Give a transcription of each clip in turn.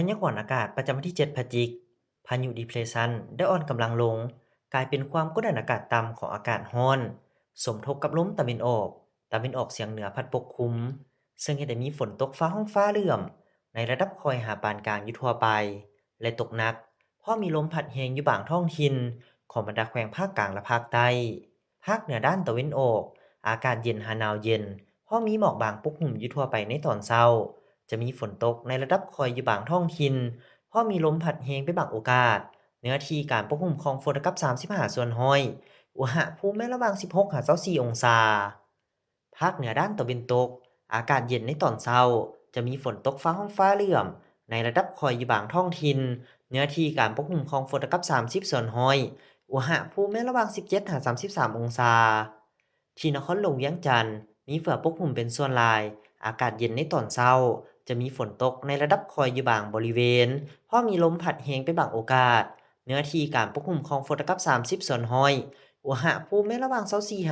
ยากรณ์อากาศประจำวันที่7พฤศจิกพายุ Depression ได้อ่อนกำลังลงกลายเป็นความกดดันอากาศต่ำของอากาศร้อนสมทบกับลมตะวันออกเฉียงเหนือพัดปกคลุมซึ่งเฮ็ดให้มีฝนตกฟ้าร้องฟ้าเหลื่อมในระดับคอยหาปานกลางอยู่ทั่วไปและตกหนักเพราะมีลมพัดแรงอยู่บางท้องถิ่นของบรรดาแขวงภาคกลางและภาคใต้ภาคเหนือด้านตะวันออกอากาศเย็นหาหนาวเย็นเพราะมีหมอกบางปกคลุมอยู่ทั่วไปในตอนเช้า จะมีฝนตกในระดับคอยอยู่บางท้องถิ่นเพราะมีลมพัดแรงไปบางโอกาสเนื้อที่การปกคลุมของฝนกับ35ส่วนห้อยอุณหภูมิในระหว่าง16-24องศาภาคเหนือด้านตะวันตกอากาศเย็นในตอนเช้าจะมีฝนตกฟ้าห้องฟ้าเหลื่อมในระดับคอยอยู่บางท้องถิ่นเนื้อที่การปกคลุมของฝนกับ30ส่วนห้อยอุณหภูมิในระหว่าง17-33องศาที่นครหลวงเวียงจันทน์มีฝนปกคลุมเป็นส่วนหลาย อากาศเย็นในตอนเช้าจะมีฝนตกในระดับคอยอยู่บางบริเวณเพราะมีลมพัดแรงไปบางโอกาสเนื้อที่การปกคลุมของฝนกับ30ส่วนห้อยอุณหภูมิในระหว่าง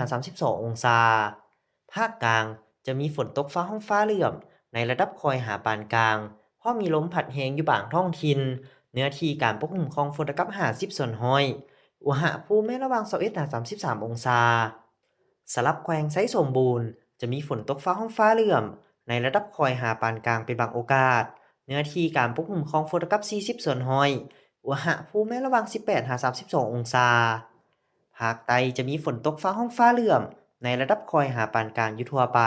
24-32องศาภาคกลางจะมีฝนตกฟ้าห้องฟ้าเหลื่อมในระดับคอยหาปานกลางเพราะมีลมพัดแรงอยู่บางท้องถิ่นเนื้อที่การปกคลุมของฝนกับ50ส่วนห้อยอุณหภูมิในระหว่าง21-33องศาสลับแขวงไซสมบูรณ์จะมีฝนตกฟ้าห้องฟ้าเหลื่อม ในระดับคอยหาปานกลางเป็นบางโอกาสเนื้อที่การปกคลุมของฝนกับ40ส่วนห้อยอุณหภูมิในระหว่าง18-32องศาภาคใต้จะมีฝนตกฟ้าห้องฟ้าเหลื่อมในระดับคอยหาปานกลางอยู่ทั่วไป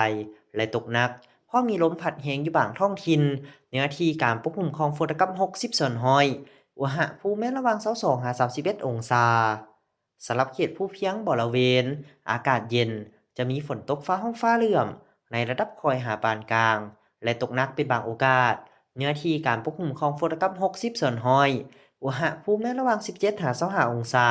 และตกหนักเพราะมีลมพัดแรงอยู่บางท้องถิ่นเนื้อที่การปกคลุมของฝนกับ60ส่วนห้อยอุณหภูมิในระหว่าง22-31องศาสำหรับเขตภูเพียงบริเวณอากาศเย็นจะมีฝนตกฟ้าห้องฟ้าเหลื่อม ในระดับคอยหาปานกลางและตกหนักเป็นบางโอกาสเนื้อที่การปกคลุมของฝนกับ60ส่วนห้อยอุณหภูมิในระหว่าง17-25องศา